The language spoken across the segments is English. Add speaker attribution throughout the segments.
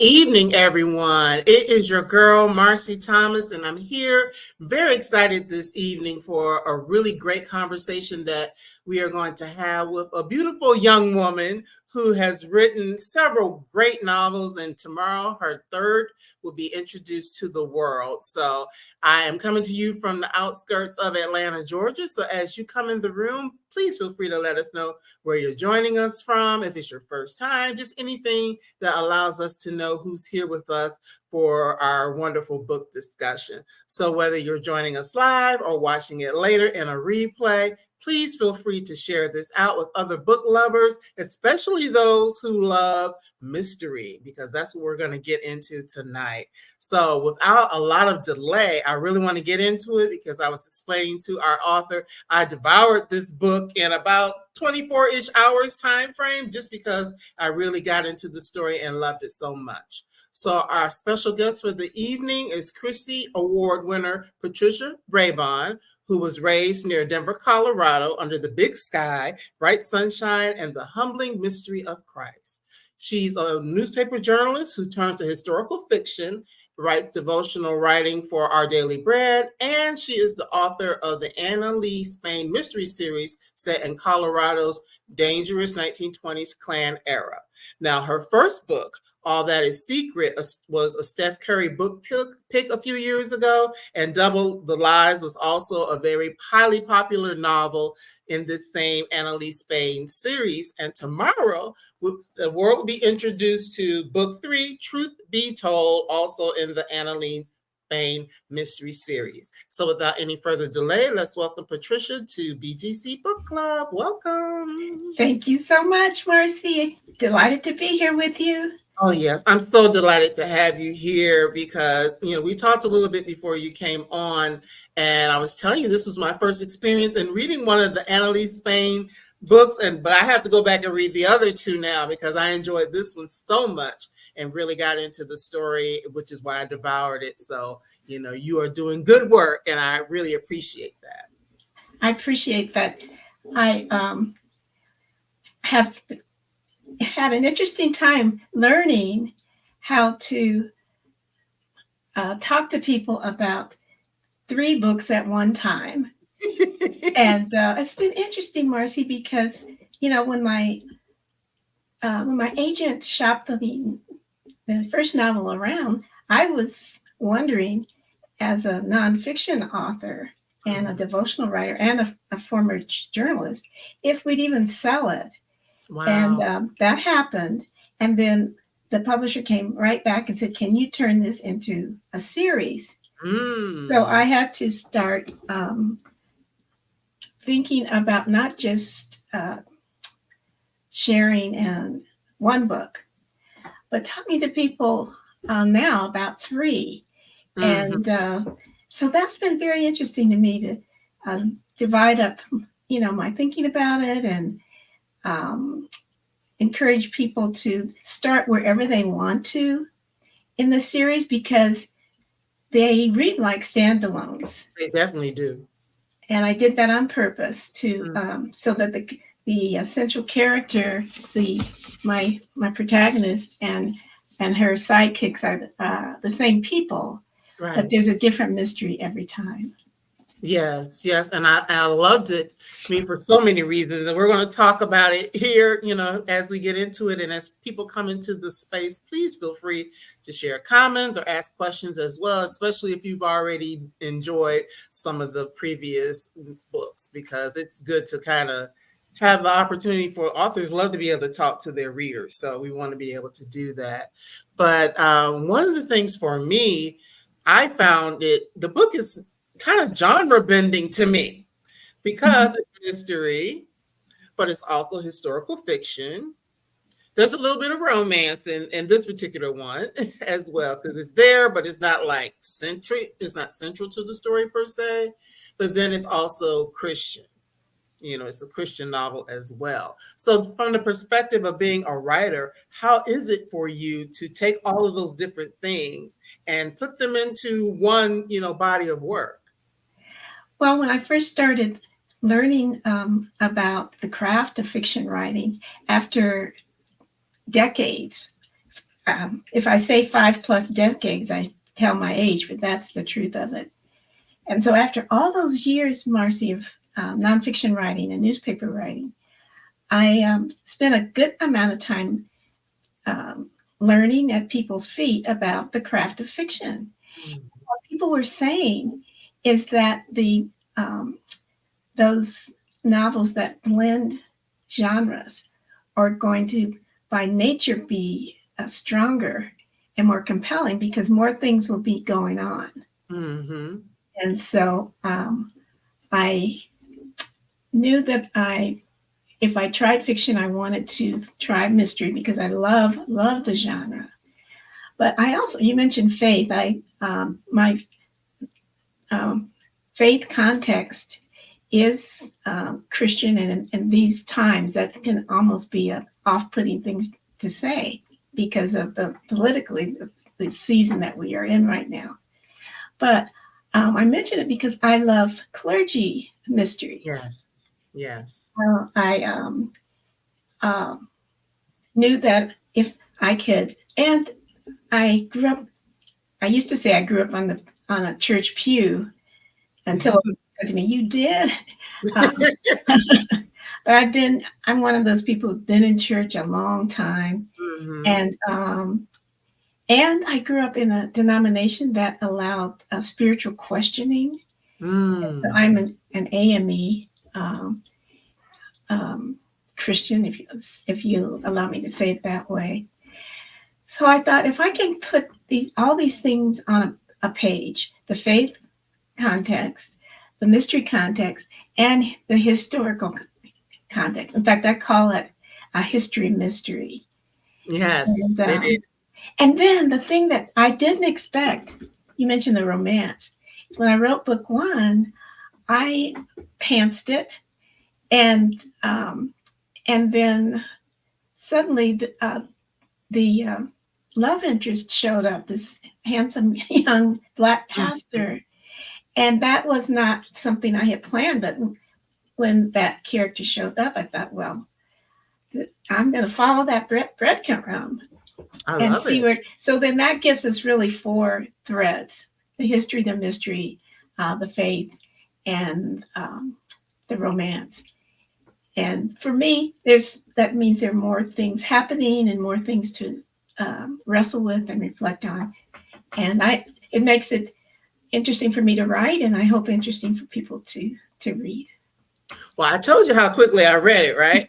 Speaker 1: evening, everyone. It is your girl, Marcy Thomas, and I'm here very excited this evening for a really great conversation that we are going to have with a beautiful young woman who has written several great novels, and tomorrow her third will be introduced to the world. So I am coming to you from the outskirts of Atlanta, Georgia. So as you come in the room, please feel free to let us know where you're joining us from. If it's your first time, just anything that allows us to know who's here with us for our wonderful book discussion. So whether you're joining us live or watching it later in a replay, please feel free to share this out with other book lovers, especially those who love mystery, because that's what we're going to get into tonight. So without a lot of delay, I really want to get into it because I was explaining to our author, I devoured this book in about 24-ish hours time frame, just because I really got into the story and loved it so much. So our special guest for the evening is Christie Award winner Patricia Raybon, who was raised near Denver, Colorado, under the big sky, bright sunshine, and the humbling mystery of Christ. She's a newspaper journalist who turned to historical fiction, writes devotional writing for Our Daily Bread, and she is the author of the Annalee Spain mystery series set in Colorado's dangerous 1920s Klan era. Now, her first book, All That Is Secret, was a Steph Curry book pick a few years ago, and Double the Lies was also a very highly popular novel in this same Annalee Spain series. And tomorrow, the world will be introduced to book 3, Truth Be Told, also in the Annalee Spain mystery series. So without any further delay, let's welcome Patricia to BGC Book Club. Welcome.
Speaker 2: Thank you so much, Marcy. Delighted to be here with you.
Speaker 1: Oh, yes. I'm so delighted to have you here because, we talked a little bit before you came on, and I was telling you this was my first experience in reading one of the Annalee Spain books, but I have to go back and read the other 2 now because I enjoyed this one so much and really got into the story, which is why I devoured it. So, you are doing good work, and I really appreciate that.
Speaker 2: I appreciate that. I have had an interesting time learning how to talk to people about 3 books at one time. And it's been interesting, Marcy, because when my agent shopped the first novel around, I was wondering, as a nonfiction author and a devotional writer and a former journalist, if we'd even sell it.
Speaker 1: Wow.
Speaker 2: And that happened. And then the publisher came right back and said, can you turn this into a series? So I had to start thinking about not just sharing one book, but talking to people now about 3. And so that's been very interesting to me to divide up, my thinking about it, and encourage people to start wherever they want to in the series, because they read like standalones.
Speaker 1: They definitely do.
Speaker 2: And I did that on purpose to so that the central character, my protagonist and her sidekicks are the same people, right, but there's a different mystery every time.
Speaker 1: Yes, and I loved it. For so many reasons, and we're going to talk about it here, as we get into it. And as people come into the space, please feel free to share comments or ask questions as well, especially if you've already enjoyed some of the previous books, because it's good to kind of have the opportunity for authors love to be able to talk to their readers. So we want to be able to do that. But one of the things for me, I found the book is kind of genre bending to me because it's mystery, but it's also historical fiction. There's a little bit of romance in this particular one as well, because it's there, but it's not like it's not central to the story per se. But then it's also Christian. It's a Christian novel as well. So from the perspective of being a writer, how is it for you to take all of those different things and put them into one, body of work?
Speaker 2: Well, when I first started learning about the craft of fiction writing, after decades if I say 5+ decades, I tell my age, but that's the truth of it. And so after all those years, Marcy, of nonfiction writing and newspaper writing, I spent a good amount of time learning at people's feet about the craft of fiction. What people were saying is that those novels that blend genres are going to, by nature, be stronger and more compelling because more things will be going on.
Speaker 1: Mm-hmm.
Speaker 2: And so I knew that if I tried fiction, I wanted to try mystery because I love the genre. But I also, you mentioned faith. My faith context is Christian, and in these times that can almost be a off-putting things to say because of the season that we are in right now. But I mention it because I love clergy mysteries.
Speaker 1: Yes. Yes.
Speaker 2: I knew that if I could, and I grew up. I used to say I grew up on a church pew until it said to me, "You did." But I'm one of those people who've been in church a long time, and I grew up in a denomination that allowed spiritual questioning. So I'm an AME Christian, if you allow me to say it that way. So I thought if I can put all these things on a page, the faith context, the mystery context, and the historical context. In fact, I call it a history mystery.
Speaker 1: Yes.
Speaker 2: And then the thing that I didn't expect, you mentioned the romance, is when I wrote book 1, I pantsed it, and then suddenly the love interest showed up, this handsome young Black pastor. And that was not something I had planned, but when that character showed up, I thought, well, I'm going to follow that breadcrumb and see where. So then that gives us really 4 threads: the history, the mystery, the faith, and the romance. And for me, that means there are more things happening and more things to wrestle with and reflect on. And it makes it interesting for me to write, and I hope interesting for people to read.
Speaker 1: Well, I told you how quickly I read it, right?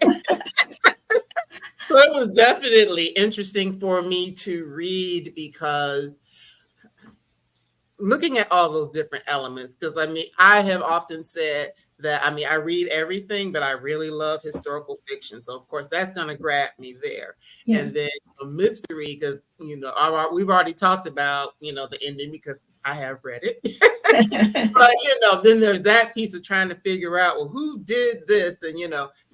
Speaker 1: So it was definitely interesting for me to read because looking at all those different elements, because I have often said that, I read everything, but I really love historical fiction. So of course that's going to grab me there. Yes. And then a mystery, because, we've already talked about, the ending because I have read it. But, then there's that piece of trying to figure out, well, who did this? And,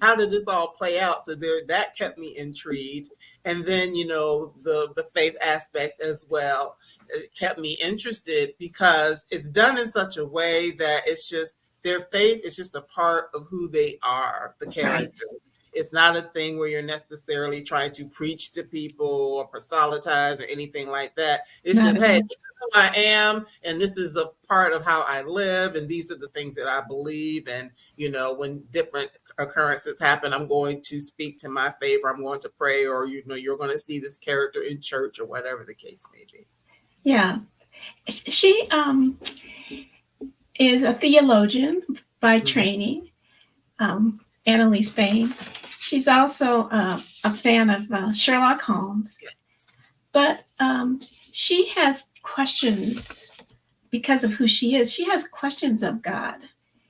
Speaker 1: how did this all play out? So that kept me intrigued. And then, the faith aspect as well, it kept me interested because it's done in such a way that it's just, their faith is just a part of who they are, the character. Right. It's not a thing where you're necessarily trying to preach to people or proselytize or anything like that. It's just, hey, this is who I am, and this is a part of how I live, and these are the things that I believe. And, when different occurrences happen, I'm going to speak to my favor. I'm going to pray, or, you're going to see this character in church or whatever the case may be.
Speaker 2: Yeah. She is a theologian by training, Annalee Spain. She's also a fan of Sherlock Holmes, but she has questions because of who she is. She has questions of God,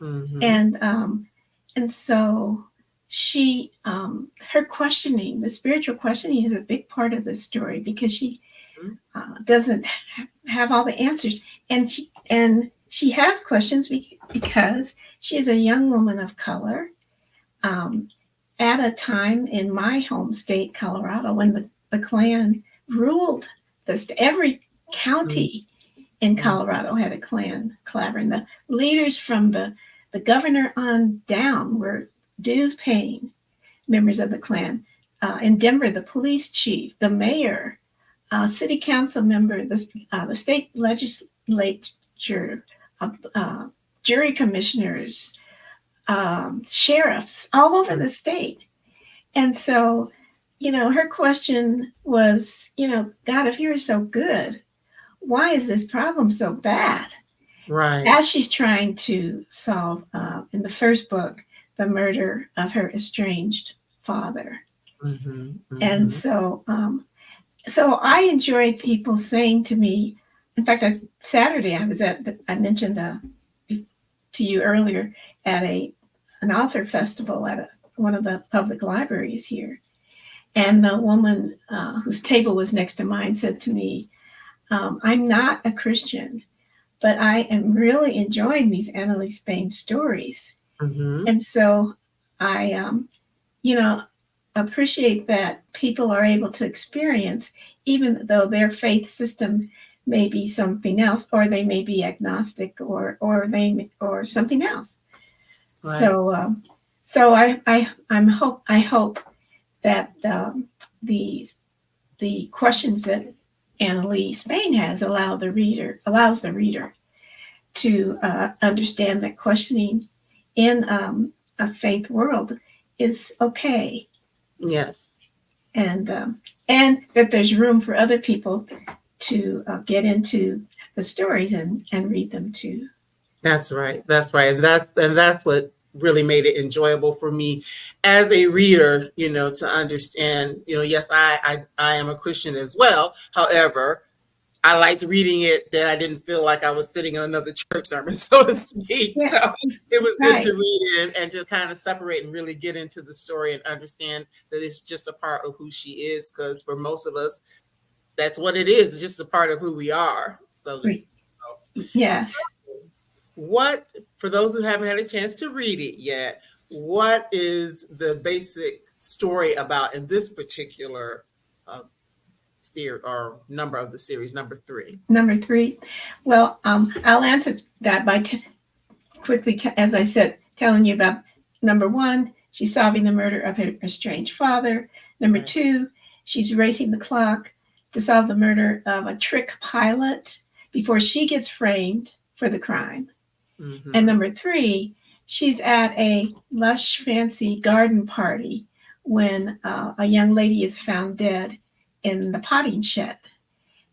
Speaker 2: and so she her questioning, the spiritual questioning, is a big part of the story because she doesn't have all the answers, and she has questions because she is a young woman of color at a time in my home state, Colorado, when the Klan ruled every county in Colorado had a Klan clavering. The leaders from the governor on down were dues paying members of the Klan. In Denver, the police chief, the mayor, city council member, the state legislature, jury commissioners, sheriffs all over the state. And so, her question was, God, if you're so good, why is this problem so bad?
Speaker 1: Right.
Speaker 2: As she's trying to solve, in the first book, the murder of her estranged father. And so, so I enjoy people saying to me, in fact, Saturday I mentioned to you earlier at an author festival at one of the public libraries here. And the woman whose table was next to mine said to me, I'm not a Christian, but I am really enjoying these Annalee Spain stories. And so I, appreciate that people are able to experience, even though their faith system may be something else, or they may be agnostic, or something else. Right. So I hope that the questions that Annalee Spain has allows the reader to understand that questioning in a faith world is okay.
Speaker 1: Yes.
Speaker 2: And that there's room for other people to get into the stories and read them too.
Speaker 1: That's right. And that's what really made it enjoyable for me as a reader, to understand, yes, I am a Christian as well. However, I liked reading it that I didn't feel like I was sitting in another church sermon, so to speak. Yeah. So it was good to read it and to kind of separate and really get into the story and understand that it's just a part of who she is. Because for most of us, that's what it is. It's just a part of who we are. So
Speaker 2: yes.
Speaker 1: What, for those who haven't had a chance to read it yet, what is the basic story about in this particular series or number of the series, number 3?
Speaker 2: Number 3. Well, I'll answer that by quickly, as I said, telling you about number 1, she's solving the murder of her estranged father. Number 2, she's racing the clock to solve the murder of a trick pilot before she gets framed for the crime. And number 3, she's at a lush, fancy garden party when a young lady is found dead in the potting shed.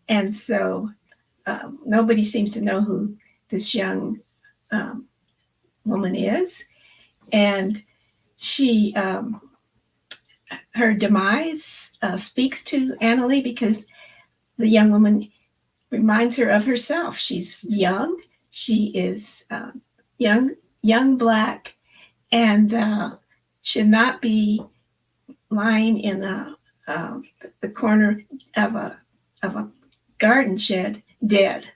Speaker 2: And so nobody seems to know who this young woman is. And she, her demise speaks to Annalee because the young woman reminds her of herself. She's young. She is young Black, and should not be lying in the corner of a garden shed dead.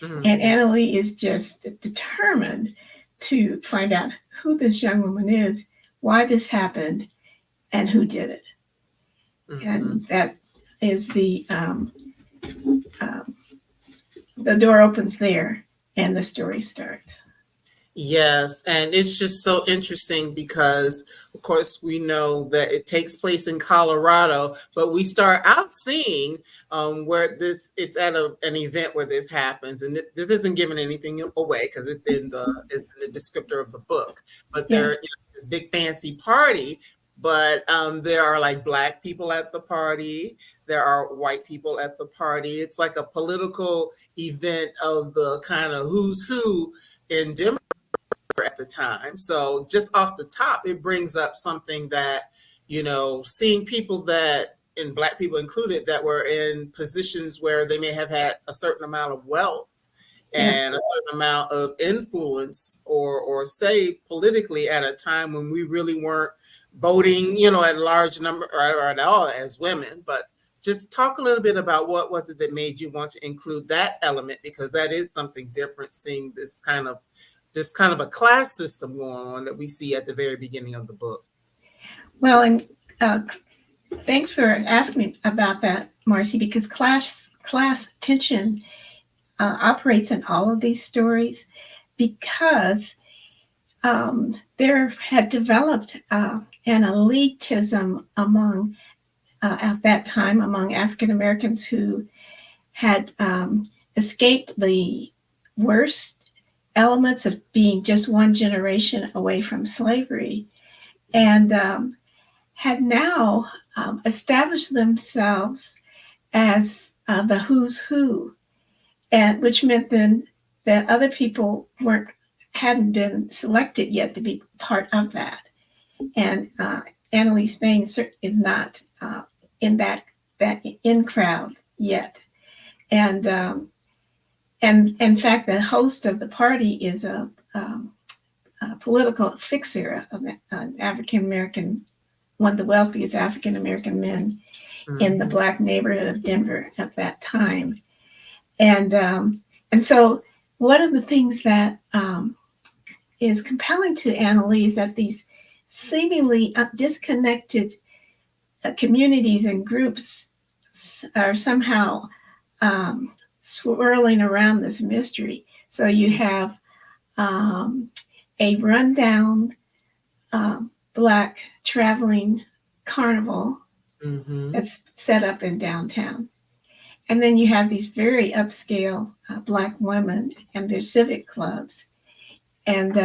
Speaker 2: And Annalee is just determined to find out who this young woman is, why this happened, and who did it. And that is the door opens there and the story starts.
Speaker 1: Yes, and it's just so interesting because, of course, we know that it takes place in Colorado, but we start out seeing where it's at an event where this happens, and this isn't giving anything away because it's in the descriptor of the book. But there's a big fancy party, but there are like Black people at the party. There are white people at the party. It's like a political event of the kind of who's who in Democrat at the time. So just off the top, it brings up something that, seeing people that, and Black people included, that were in positions where they may have had a certain amount of wealth and a certain amount of influence or say politically at a time when we really weren't voting, at a large number or at all as women. But just talk a little bit about what was it that made you want to include that element, because that is something different, seeing this kind of a class system going on that we see at the very beginning of the book.
Speaker 2: Well, and thanks for asking me about that, Marcy, because class tension operates in all of these stories, because there had developed an elitism among at that time among African Americans who had escaped the worst elements of being just one generation away from slavery, and had now established themselves as the who's who, and which meant then that other people hadn't been selected yet to be part of that. And Annalee Spain is not in that in crowd yet. And in fact, the host of the party is a political fixer of an African American, one of the wealthiest African American men in the Black neighborhood of Denver at that time. And so one of the things that is compelling to Annalee is that these seemingly disconnected communities and groups are somehow swirling around this mystery. So you have a rundown Black traveling carnival that's set up in downtown. And then you have these very upscale Black women and their civic clubs. And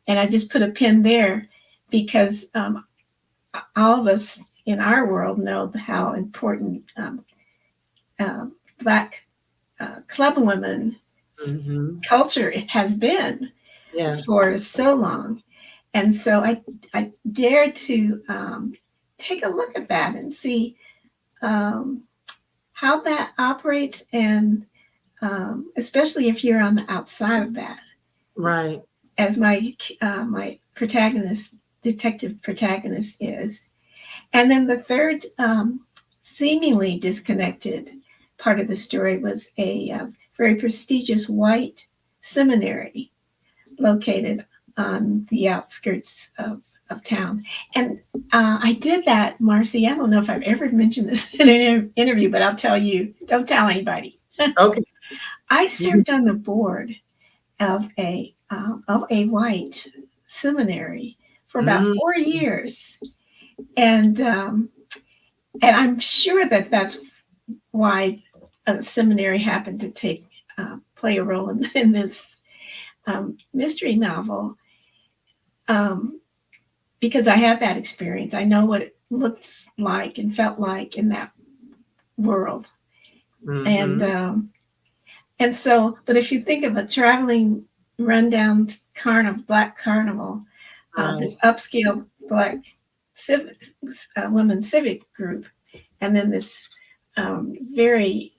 Speaker 2: I just put a pin there because all of us in our world know how important Black club women culture it has been for so long. And so I dared to take a look at that and see how that operates, and especially if you're on the outside of that.
Speaker 1: Right.
Speaker 2: As my protagonist, detective protagonist is. And then the third seemingly disconnected part of the story was a very prestigious white seminary located on the outskirts of town. And I did that, Marcy. I don't know if I've ever mentioned this in an interview, but I'll tell you, don't tell anybody.
Speaker 1: Okay.
Speaker 2: I served on the board of a white seminary for about 4 years. And I'm sure that that's why a seminary happened to play a role in this mystery novel, because I had that experience. I know what it looks like and felt like in that world. And so, but if you think of a traveling rundown Black carnival, this upscale Black civic women's civic group, and then this very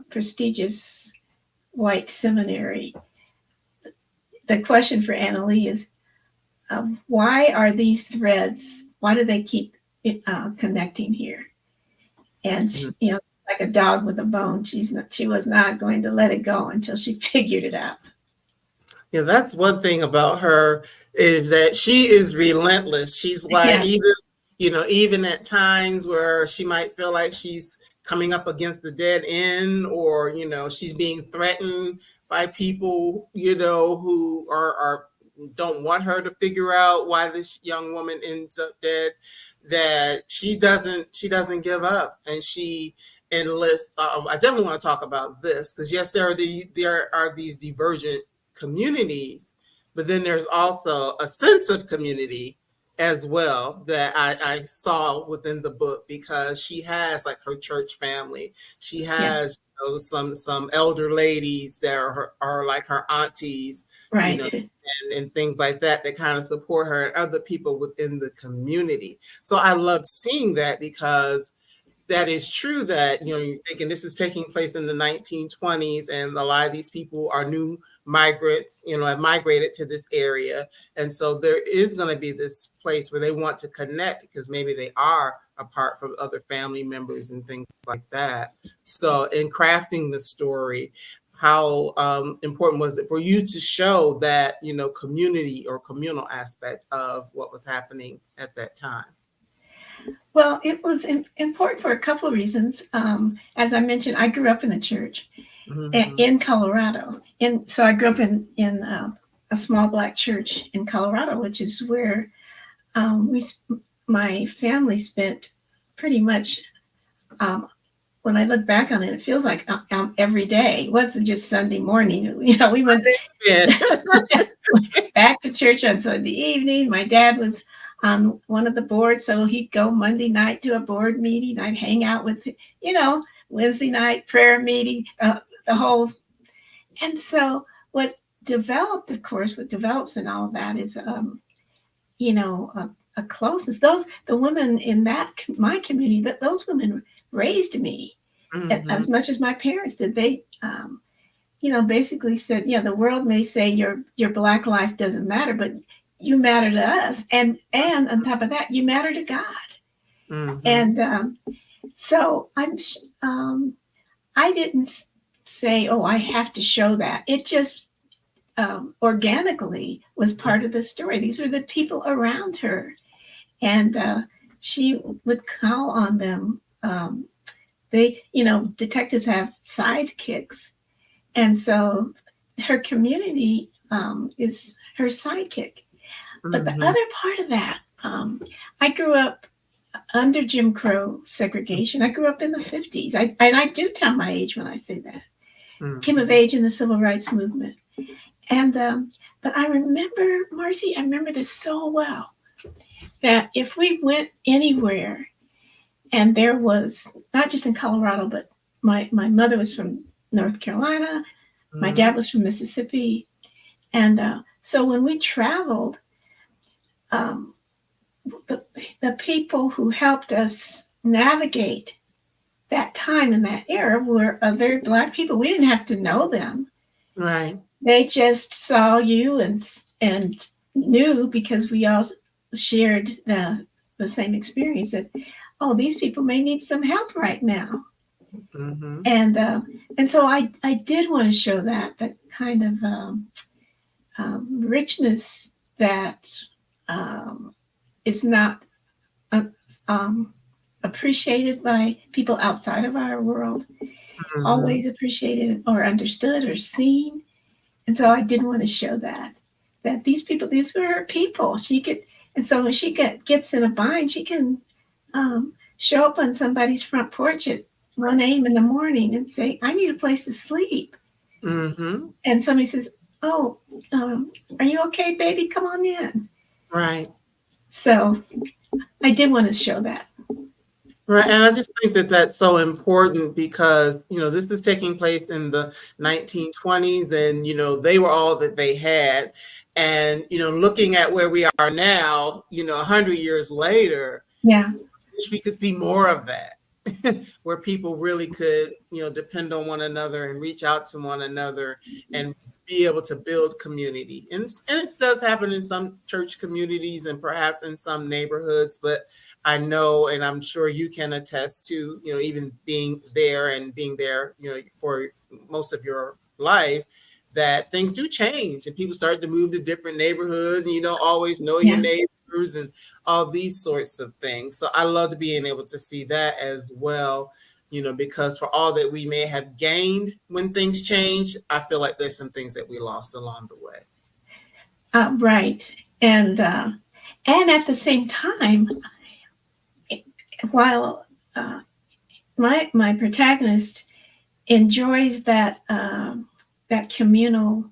Speaker 2: prestigious white seminary. The question for Annalee is, why are these threads? Why do they keep connecting here? And like a dog with a bone, she was not going to let it go until she figured it out.
Speaker 1: Yeah, that's one thing about her, is that she is relentless. She's like, even at times where she might feel like she's coming up against the dead end, or she's being threatened by people who are don't want her to figure out why this young woman ends up dead, that she doesn't give up, and she enlists. I definitely want to talk about this, because yes, there are these divergent communities, but then there's also a sense of community as well that I saw within the book, because she has like her church family. She has some elder ladies that are like her aunties,
Speaker 2: right?
Speaker 1: And things like that kind of support her, and other people within the community. So I loved seeing that, because that is true, that you're thinking this is taking place in the 1920s, and a lot of these people are new migrants, have migrated to this area, and so there is going to be this place where they want to connect, because maybe they are apart from other family members and things like that. So in crafting the story, how important was it for you to show that community or communal aspect of what was happening at that time?
Speaker 2: Well, it was important for a couple of reasons. As I mentioned, I grew up in the church in Colorado. And so I grew up in a small Black church in Colorado, which is where my family spent pretty much when I look back on it, it feels like every day. It wasn't just Sunday morning. We went
Speaker 1: Yeah.
Speaker 2: back to church on Sunday evening. My dad was on one of the boards, so he'd go Monday night to a board meeting. I'd hang out with, Wednesday night prayer meeting, the whole. And so what developed, of course, what develops in all of that is, a closeness. The women in my community, that those women raised me as much as my parents did. They, basically said, the world may say your Black life doesn't matter, but you matter to us, and on top of that, you matter to God. And so I didn't say, oh, I have to show that. It just organically was part of the story. These were the people around her, and she would call on them. Detectives have sidekicks, and so her community is her sidekick. But the other part of that, I grew up under Jim Crow segregation. I grew up in the 50s. I do tell my age when I say that. Came of age in the civil rights movement. And but I remember, Marcy, I remember this so well, that if we went anywhere and there was, not just in Colorado, but my mother was from North Carolina, my dad was from Mississippi. And so when we traveled, the people who helped us navigate that time in that era were other Black people. We didn't have to know them.
Speaker 1: Right.
Speaker 2: They just saw you and knew, because we all shared the same experience, that, oh, these people may need some help right now. And so I did want to show that kind of richness that is not appreciated by people outside of our world, always appreciated or understood or seen. And so I did want to show that these were her people. She could, and so when she gets in a bind, she can show up on somebody's front porch at 1 a.m. in the morning and say, I need a place to sleep. And somebody says, oh, are you okay, baby? Come on in.
Speaker 1: Right.
Speaker 2: So I did want to show that.
Speaker 1: Right. And I just think that that's so important because, this is taking place in the 1920s and, they were all that they had. And, looking at where we are now, 100 years later,
Speaker 2: yeah,
Speaker 1: we could see more of that, where people really could, depend on one another and reach out to one another and be able to build community. And it does happen in some church communities and perhaps in some neighborhoods, but I know, and I'm sure you can attest to, even being there for most of your life, that things do change and people start to move to different neighborhoods and you don't always know your neighbors and all these sorts of things. So I love being able to see that as well, because for all that we may have gained when things change, I feel like there's some things that we lost along the way.
Speaker 2: Right. And at the same time, while my protagonist enjoys that communal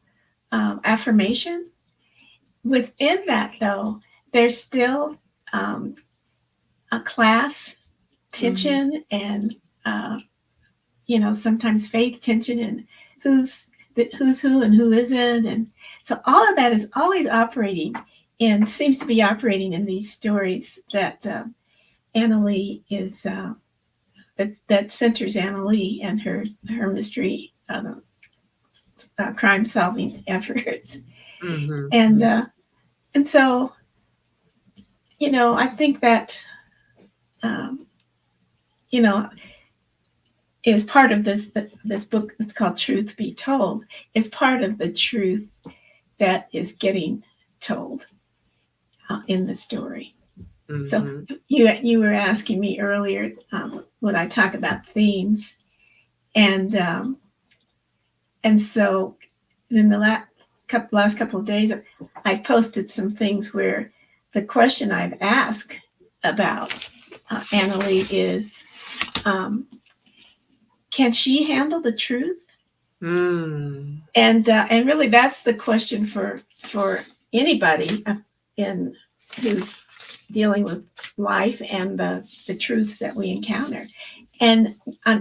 Speaker 2: affirmation, within that, though, there's still a class tension and sometimes faith tension and who's who and who isn't, and so all of that is always seems to be operating in these stories that Annalee is that centers Annalee and her mystery crime solving efforts. And so I think that is part of this book. It's called Truth Be Told. Is part of the truth that is getting told in the story. So you were asking me earlier, would I talk about themes, and so in the last couple of days, I posted some things where the question I've asked about Annalee is, um, can she handle the truth?
Speaker 1: Mm.
Speaker 2: And really, that's the question for anybody in who's dealing with life and the truths that we encounter. And a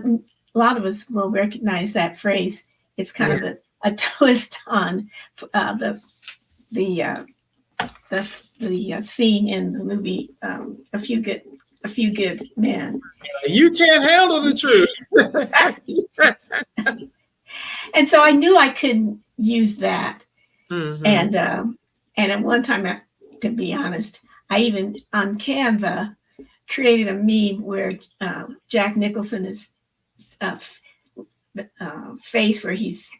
Speaker 2: lot of us will recognize that phrase. It's kind of a twist on the scene in the movie A Few Good Men.
Speaker 1: You can't handle the truth.
Speaker 2: And so I knew I couldn't use that.
Speaker 1: Mm-hmm.
Speaker 2: And at one time, to be honest, I even on Canva created a meme where Jack Nicholson is face where he's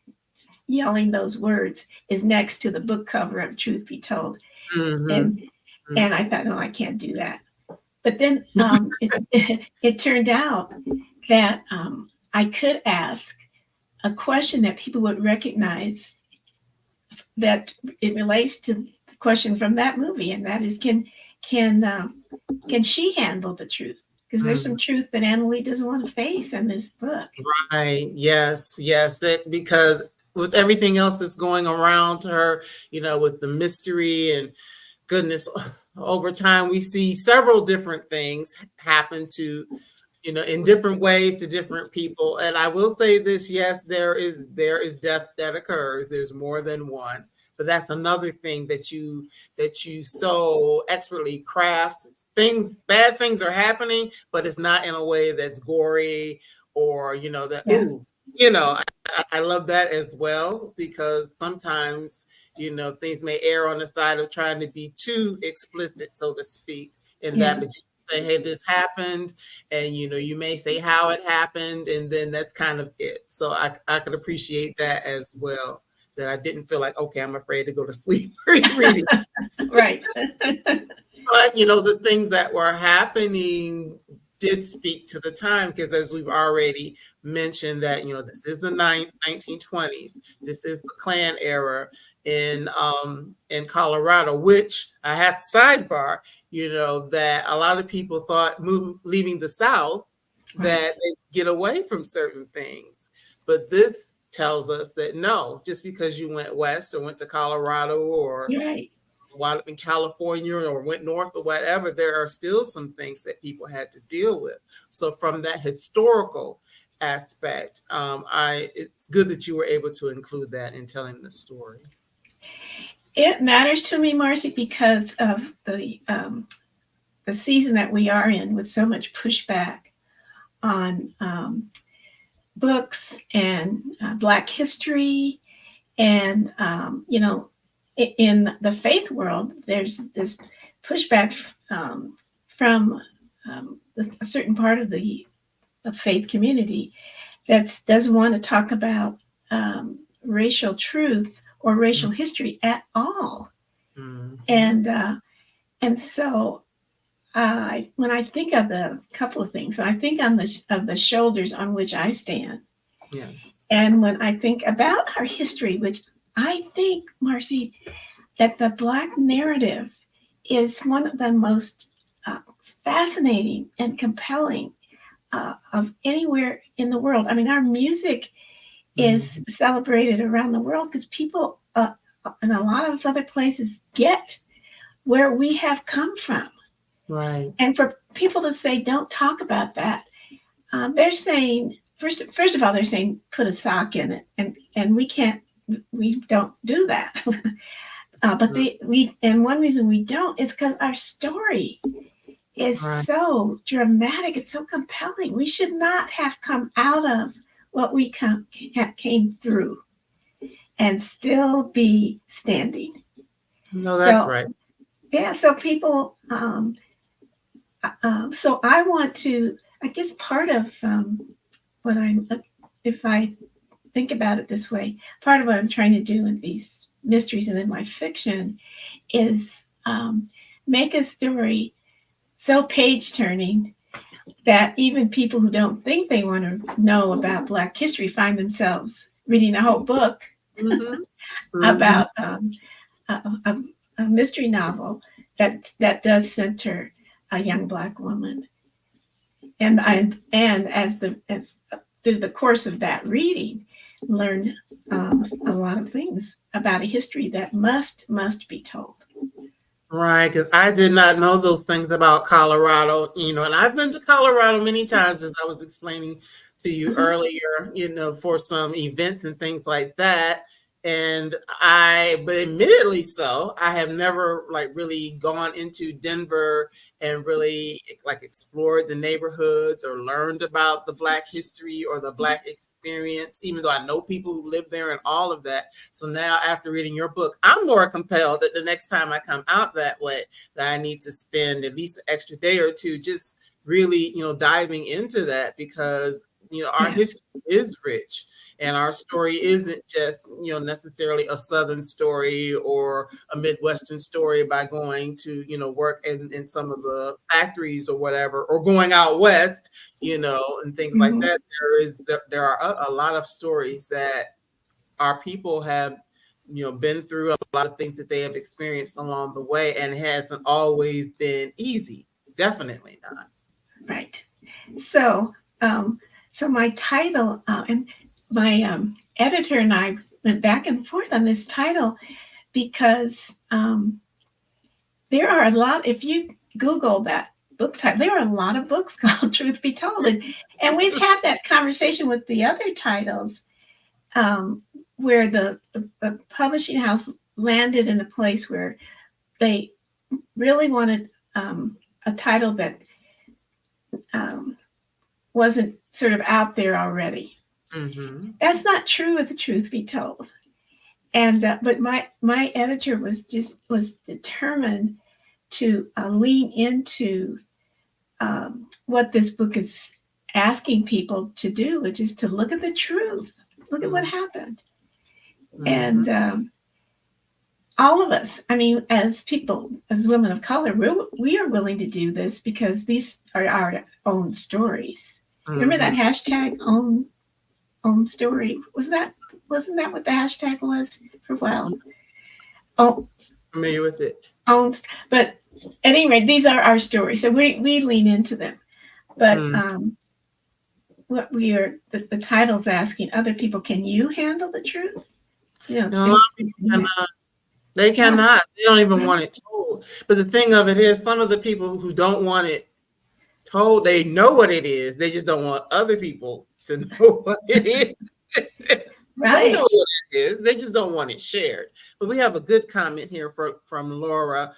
Speaker 2: yelling those words is next to the book cover of Truth Be Told.
Speaker 1: Mm-hmm.
Speaker 2: And I thought, no, I can't do that. But then it turned out that I could ask a question that people would recognize, that it relates to the question from that movie, and that is, can she handle the truth? Because there's some truth that Annalee doesn't want to face in this book.
Speaker 1: Right. Yes. That because with everything else that's going around her, with the mystery and goodness, over time we see several different things happen to, in different ways to different people. And I will say this: yes, there is death that occurs. There's more than one. But that's another thing that you so expertly craft. Bad things are happening, but it's not in a way that's gory or that. Yeah. Ooh, I love that as well, because sometimes things may err on the side of trying to be too explicit, so to speak, in that. But you say, hey, this happened, and you may say how it happened, and then that's kind of it. So I could appreciate that as well. That I didn't feel like, okay, I'm afraid to go to sleep reading.
Speaker 2: Right.
Speaker 1: But the things that were happening did speak to the time, because as we've already mentioned, that this is the 1920s. This is the Klan era in Colorado, which I have to sidebar, that a lot of people thought leaving the South, that they get away from certain things. But this tells us that no, just because you went west or went to Colorado or wound up in California or went north or whatever, there are still some things that people had to deal with. So from that historical aspect, it's good that you were able to include that in telling the story.
Speaker 2: It matters to me, Marcy, because of the season that we are in, with so much pushback on books and Black history, and in the faith world, there's this pushback from a certain part of the faith community that doesn't want to talk about racial truth or racial history at all. And so when I think of a couple of things, when I think of the shoulders on which I stand,
Speaker 1: yes,
Speaker 2: and when I think about our history, which I think, Marcy, that the Black narrative is one of the most fascinating and compelling of anywhere in the world. I mean, our music is celebrated around the world because people in a lot of other places get where we have come from.
Speaker 1: Right.
Speaker 2: And for people to say, don't talk about that, they're saying, first of all, they're saying, put a sock in it. And we don't do that. But and one reason we don't is because our story is so dramatic. It's so compelling. We should not have come out of what we came through and still be standing.
Speaker 1: No, that's right.
Speaker 2: Yeah. So people, so I want to, I guess part of what if I think about it this way, part of what I'm trying to do in these mysteries and in my fiction is make a story so page turning that even people who don't think they want to know about Black history find themselves reading a whole book about a mystery novel that does center a young Black woman. and as through the course of that reading, learned a lot of things about a history that must be told.
Speaker 1: Right, because I did not know those things about Colorado, and I've been to Colorado many times, as I was explaining to you
Speaker 2: Mhm.
Speaker 1: earlier, for some events and things like that. But admittedly so, I have never like really gone into Denver and really like explored the neighborhoods or learned about the Black history or the Black experience, even though I know people who live there and all of that. So now, after reading your book, I'm more compelled that the next time I come out that way, that I need to spend at least an extra day or two just really, diving into that, because, our
Speaker 2: Yes.
Speaker 1: history is rich. And our story isn't just, necessarily a Southern story or a Midwestern story by going to, work in some of the factories or whatever, or going out west, and things like
Speaker 2: Mhm.
Speaker 1: that. There are a lot of stories that our people have, been through, a lot of things that they have experienced along the way, and it hasn't always been easy. Definitely not.
Speaker 2: Right. So, so my title and my editor and I went back and forth on this title because there are a lot. If you Google that book title, there are a lot of books called "Truth Be Told," and we've had that conversation with the other titles, where the publishing house landed in a place where they really wanted a title that um, wasn't sort of out there already.
Speaker 1: Mm-hmm.
Speaker 2: That's not true with the Truth Be Told. And but my editor was determined to lean into what this book is asking people to do, which is to look at the truth, look at what happened,
Speaker 1: Mm-hmm.
Speaker 2: and all of us. I mean, as people, as women of color, we are willing to do this because these are our own stories. Remember
Speaker 1: Mm-hmm.
Speaker 2: that hashtag own story? Wasn't that what the hashtag was for a while? Oh,
Speaker 1: Familiar with it.
Speaker 2: own. But at any rate, these are our stories, so we lean into them. But
Speaker 1: Mm.
Speaker 2: what the title's asking other people, can you handle the truth? It's
Speaker 1: A lot of
Speaker 2: basically
Speaker 1: people
Speaker 2: saying that.
Speaker 1: cannot. They
Speaker 2: Yeah,
Speaker 1: cannot. They don't even
Speaker 2: yeah,
Speaker 1: want it told. But the thing of it is, some of the people who don't want it told, they know what it is. They just don't want other people to know what it is. They know
Speaker 2: right.
Speaker 1: what it is. They just don't want it shared. But we have a good comment here from Laura.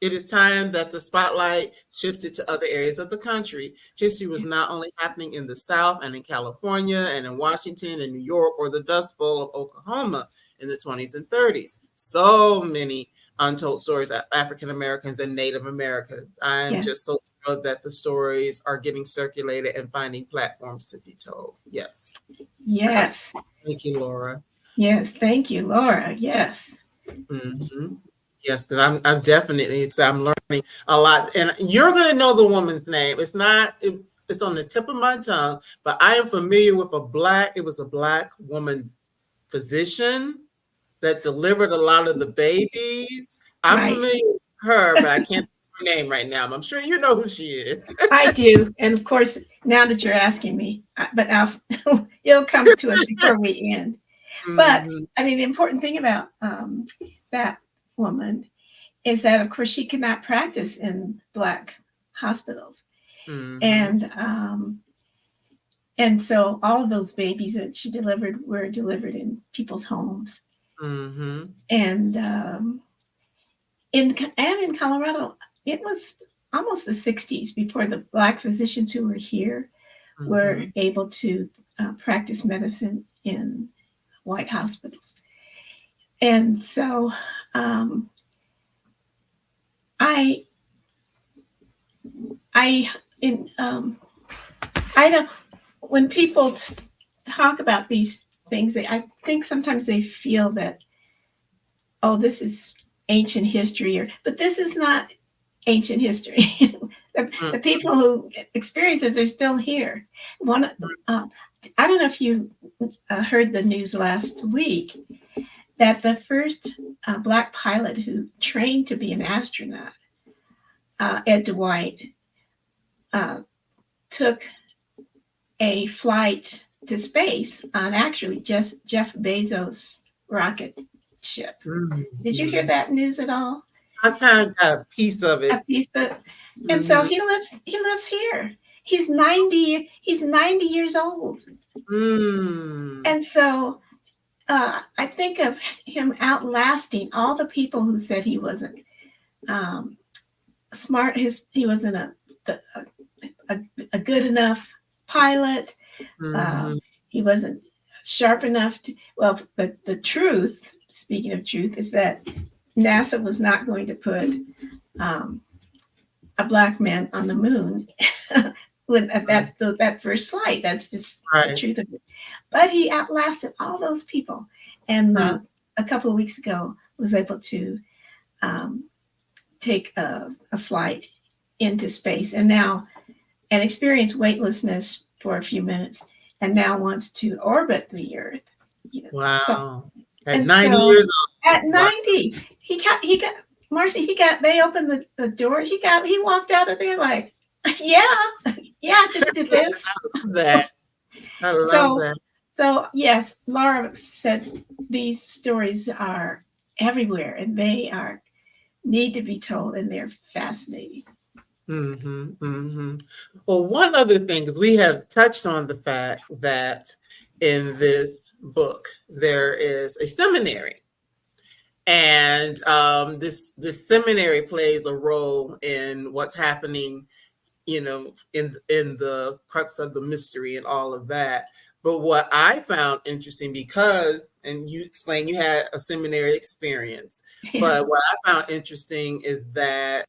Speaker 1: It is time that the spotlight shifted to other areas of the country. History was not only happening in the South and in California and in Washington and New York, or the Dust Bowl of Oklahoma in the 20s and 30s. So many untold stories of African Americans and Native Americans. I'm
Speaker 2: Yeah.
Speaker 1: just so thrilled that the stories are getting circulated and finding platforms to be told. Yes. Absolutely.
Speaker 2: Yes.
Speaker 1: Thank you, Laura.
Speaker 2: Yes. Thank you, Laura. Yes.
Speaker 1: Hmm. Yes, because I'm definitely, I'm learning a lot, and you're going to know the woman's name. It's on the tip of my tongue, but I am familiar with it was a Black woman physician that delivered a lot of the babies. I'm
Speaker 2: Right.
Speaker 1: familiar with her, but I can't think of her name right now. But I'm sure you know who she is.
Speaker 2: I do. And of course, now that you're asking me, but it'll come to us before we end. But
Speaker 1: Hmm.
Speaker 2: I mean, the important thing about that woman is that, of course, she could not practice in Black hospitals.
Speaker 1: Hmm.
Speaker 2: And so all of those babies that she delivered were delivered in people's homes.
Speaker 1: Hmm.
Speaker 2: And in Colorado, it was almost the 60s before the Black physicians who were here were
Speaker 1: Hmm.
Speaker 2: able to practice medicine in white hospitals. And so um, I I in I don't when people talk about these things, I think sometimes they feel that, oh, this is ancient history, but this is not ancient history. The people who experience it are still here. One, I don't know if you heard the news last week that the first Black pilot who trained to be an astronaut, Ed Dwight, took a flight to space on actually just Jeff Bezos' rocket ship. Did you hear that news at all?
Speaker 1: I kind of got a piece of
Speaker 2: A
Speaker 1: it.
Speaker 2: piece of, and so he lives here. He's 90 years old. And so I think of him outlasting all the people who said he wasn't smart. He wasn't a good enough pilot. He wasn't sharp enough to. Well, the truth, speaking of truth, is that NASA was not going to put a black man on the moon with that first flight. That's just the truth of it. But he outlasted all those people, and a couple of weeks ago was able to take a flight into space, and experience weightlessness for a few minutes, and now wants to orbit the Earth.
Speaker 1: Wow!
Speaker 2: So,
Speaker 1: at 90 years old.
Speaker 2: At 90, he got Marcy. They opened the door. He walked out of there like, yeah, just do this.
Speaker 1: I love that. I love that.
Speaker 2: So yes, Laura said these stories are everywhere, and they need to be told, and they're fascinating.
Speaker 1: Well, one other thing, because we have touched on the fact that in this book there is a seminary, and this seminary plays a role in what's happening, in the crux of the mystery and all of that. But what I found interesting, and you explained you had a seminary experience, but what I found interesting is that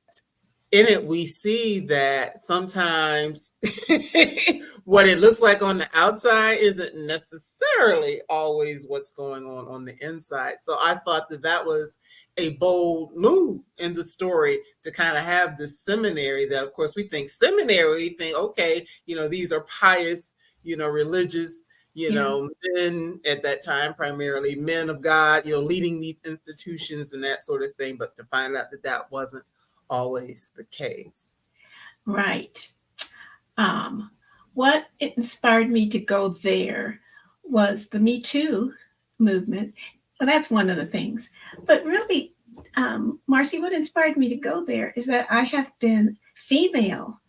Speaker 1: in it, we see that sometimes what it looks like on the outside isn't necessarily always what's going on the inside. So I thought that was a bold move in the story to kind of have this seminary that, of course, we think seminary, we think, okay, these are pious, religious, men at that time, primarily men of God, leading these institutions and that sort of thing. But to find out that wasn't always the case.
Speaker 2: Right. What inspired me to go there was the Me Too movement. Well, that's one of the things. But really, Marcy, what inspired me to go there is that I have been female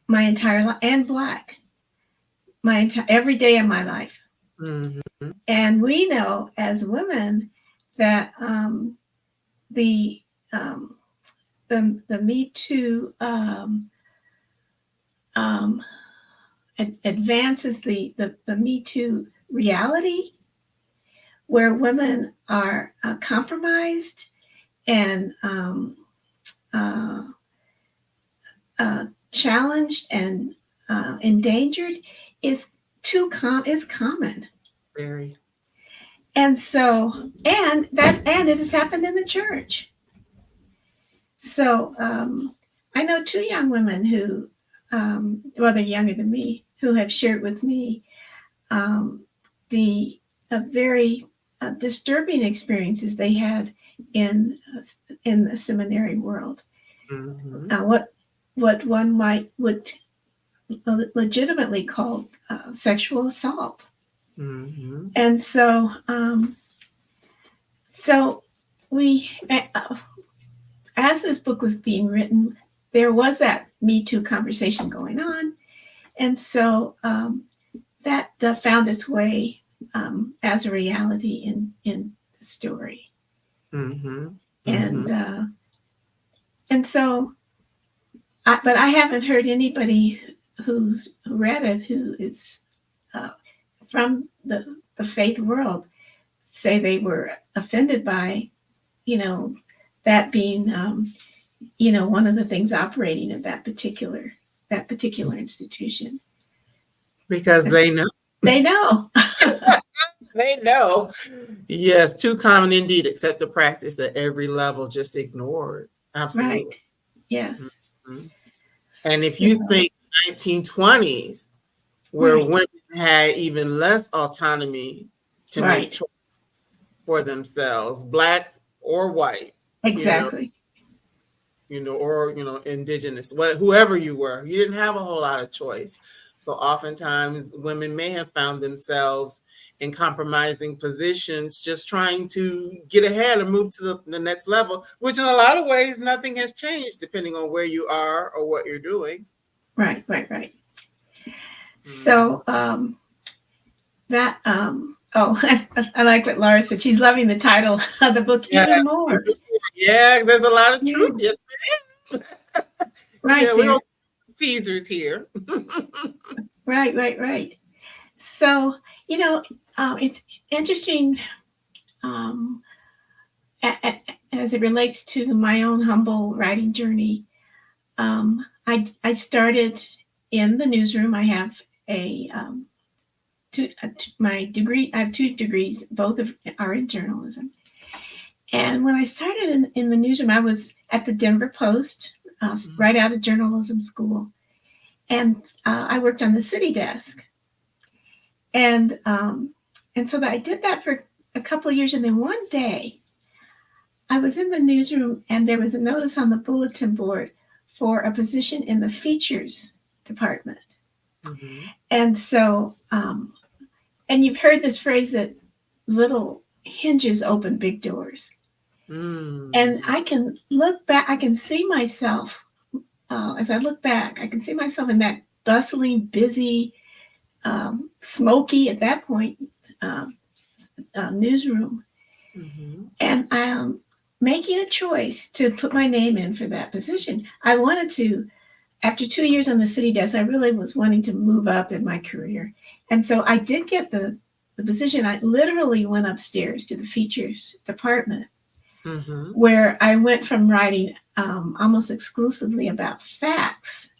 Speaker 2: my entire life, and Black every day of my life. And we know as women that the Me Too advances the Me Too reality, where women are compromised and challenged and endangered, is common.
Speaker 1: Very.
Speaker 2: And so, and it has happened in the church. So I know two young women who, they're younger than me, who have shared with me the very disturbing experiences they had in the seminary world. What one would legitimately call sexual assault. And so, we, as this book was being written, there was that Me Too conversation going on. And so that found its way as a reality in the story. And so, but I haven't heard anybody who's read it who is from the faith world say they were offended by, that being, one of the things operating at that particular institution.
Speaker 1: Because they know.
Speaker 2: They know.
Speaker 1: They know. Yes, too common indeed, except the practice at every level, just ignored. Absolutely.
Speaker 2: Right. Yes.
Speaker 1: And if you think 1920s, where women had even less autonomy to make choices for themselves, Black or white.
Speaker 2: Exactly.
Speaker 1: or indigenous, whoever you were. You didn't have a whole lot of choice. So oftentimes women may have found themselves in compromising positions, just trying to get ahead and move to the next level, which in a lot of ways, nothing has changed depending on where you are or what you're doing.
Speaker 2: Right. So that oh, I like what Laura said. She's loving the title of the book
Speaker 1: Yeah,
Speaker 2: even more.
Speaker 1: yeah, there's a lot of
Speaker 2: Yeah,
Speaker 1: truth. Yes,
Speaker 2: right
Speaker 1: yeah, we
Speaker 2: there.
Speaker 1: don't teasers here.
Speaker 2: Right. So, it's interesting um, as it relates to my own humble writing journey. I started in the newsroom. I have my degree. I have 2 degrees. Both are in journalism. And when I started in the newsroom, I was at the Denver Post, right out of journalism school, and I worked on the city desk. And so I did that for a couple of years, and then one day I was in the newsroom, and there was a notice on the bulletin board for a position in the features department.
Speaker 1: Mm-hmm.
Speaker 2: And so, and you've heard this phrase that little hinges open big doors. And I can look back, I can see myself, as I look back, I can see myself in that bustling, busy, smoky at that point newsroom. And I'm making a choice to put my name in for that position. I wanted to, after 2 years on the city desk, I really was wanting to move up in my career. And so I did get the position. I literally went upstairs to the features department, where I went from writing almost exclusively about facts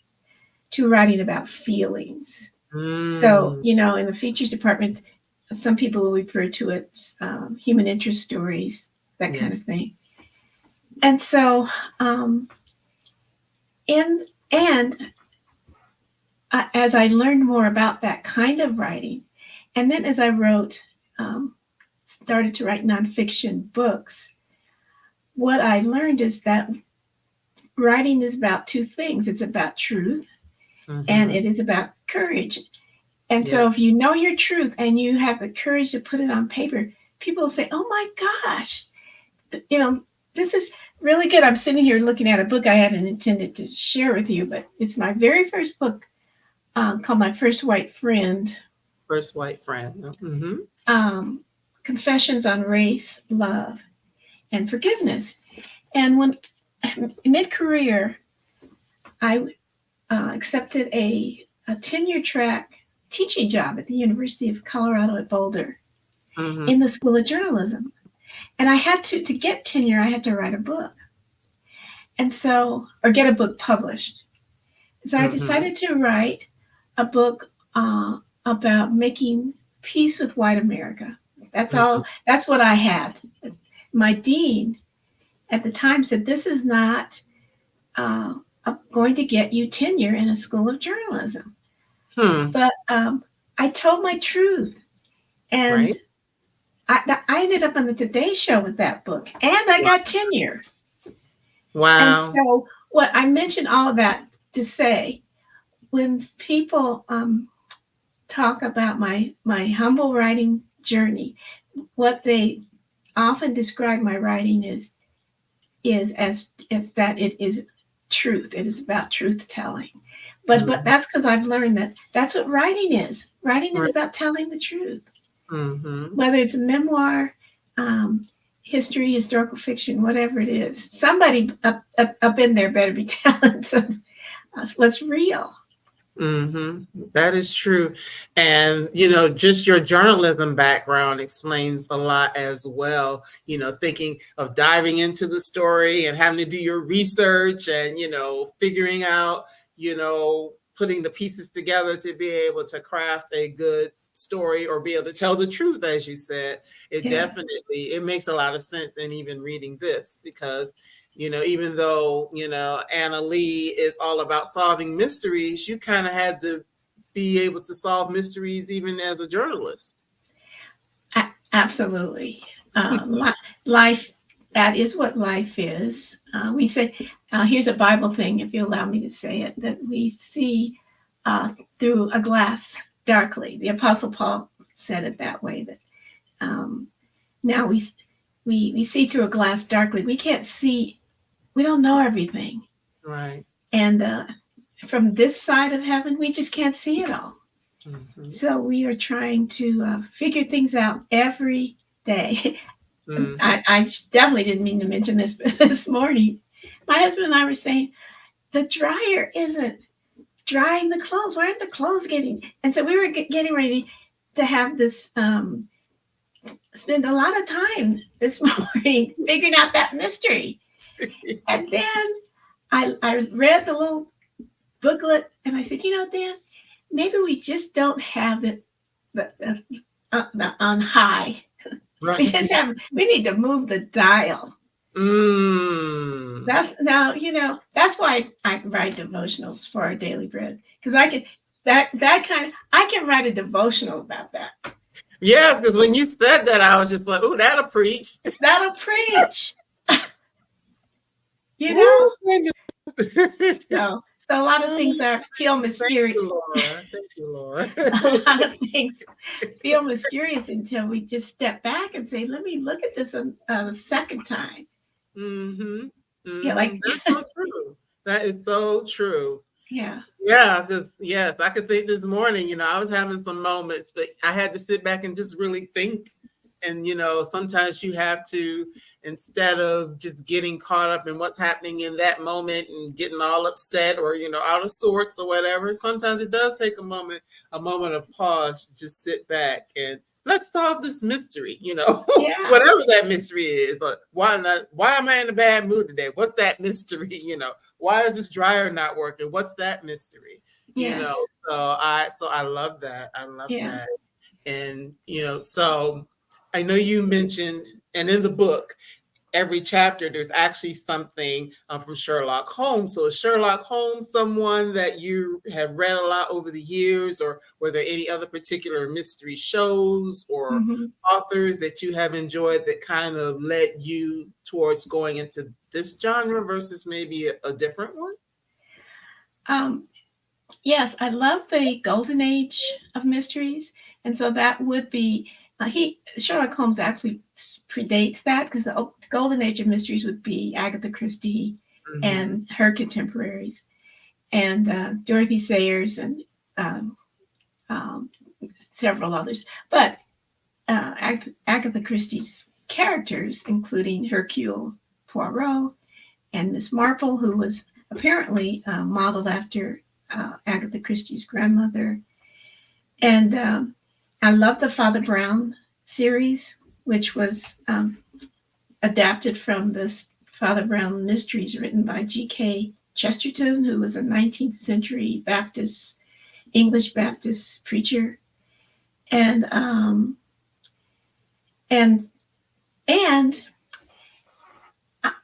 Speaker 2: to writing about feelings. So, in the features department, some people will refer to it as human interest stories, that kind of thing. And so, as I learned more about that kind of writing, and then as I started to write nonfiction books, what I learned is that writing is about 2 things. It's about truth, and it is about courage. And so if you know your truth and you have the courage to put it on paper, people will say, oh my gosh, this is really good. I'm sitting here looking at a book I hadn't intended to share with you, but it's my very first book called My First White Friend.
Speaker 1: First White Friend.
Speaker 2: Confessions on Race, Love, and Forgiveness. And when mid-career, I accepted a tenure track teaching job at the University of Colorado at Boulder in the School of Journalism. And I had to get tenure, I had to write a book. And so, or get a book published. So I decided to write a book about making peace with white America. That's all, that's what I had. My dean at the time said, this is not going to get you tenure in a school of journalism. But I told my truth. And I ended up on the Today Show with that book, and I got tenure.
Speaker 1: Wow.
Speaker 2: And so what I mentioned all of that to say, when people talk about my humble writing journey, what they often describe my writing is as that it is truth. It is about truth telling. But that's because I've learned that that's what writing is. Writing is about telling the truth. Whether it's a memoir, history, historical fiction, whatever it is, somebody up in there better be telling what's real.
Speaker 1: That is true. And, just your journalism background explains a lot as well, thinking of diving into the story and having to do your research and, figuring out, putting the pieces together to be able to craft a good story or be able to tell the truth, as you said. It makes a lot of sense in even reading this, because even though Annalee is all about solving mysteries, you kind of had to be able to solve mysteries even as a journalist.
Speaker 2: Absolutely. Life that is what life is. We say, here's a Bible thing, if you allow me to say it, that we see through a glass darkly. The Apostle Paul said it that way, that now we see through a glass darkly. We can't see, we don't know everything.
Speaker 1: Right.
Speaker 2: And from this side of heaven, we just can't see it all. Mm-hmm. So we are trying to figure things out every day. Mm-hmm. I definitely didn't mean to mention this, but this morning, my husband and I were saying, the dryer isn't drying the clothes. Why aren't the clothes getting? And so we were getting ready to have this, spend a lot of time this morning figuring out that mystery. And then I read the little booklet and I said, Dan, maybe we just don't have it on high. Right. We need to move the dial. That's why I write devotionals for our daily bread, because I can I can write a devotional about that.
Speaker 1: Yes, because when you said that, I was just like, "Oh, that'll preach."
Speaker 2: That'll preach. So a lot of things feel mysterious.
Speaker 1: Thank you, Lord.
Speaker 2: A lot of things feel mysterious until we just step back and say, "Let me look at this a second time."
Speaker 1: Mm-hmm.
Speaker 2: Yeah,
Speaker 1: that's so true. That is so true.
Speaker 2: Yeah.
Speaker 1: Yeah, because yes, I could think this morning, I was having some moments that I had to sit back and just really think. And, sometimes you have to, instead of just getting caught up in what's happening in that moment and getting all upset or, out of sorts or whatever, sometimes it does take a moment of pause to just sit back and let's solve this mystery, whatever that mystery is. Like, why am I in a bad mood today? What's that mystery? Why is this dryer not working? What's that mystery?
Speaker 2: Yes.
Speaker 1: So I love that. I love that. And, so I know you mentioned, and in the book, every chapter, there's actually something from Sherlock Holmes. So is Sherlock Holmes someone that you have read a lot over the years, or were there any other particular mystery shows or authors that you have enjoyed that kind of led you towards going into this genre versus maybe a different one?
Speaker 2: Yes, I love the golden age of mysteries. And so that would be, Sherlock Holmes actually predates that, because the golden age of mysteries would be Agatha Christie and her contemporaries, and Dorothy Sayers and several others. But Agatha Christie's characters, including Hercule Poirot and Miss Marple, who was apparently modeled after Agatha Christie's grandmother. And I love the Father Brown series, which was adapted from this Father Brown Mysteries written by G.K. Chesterton, who was a 19th century English Baptist preacher. And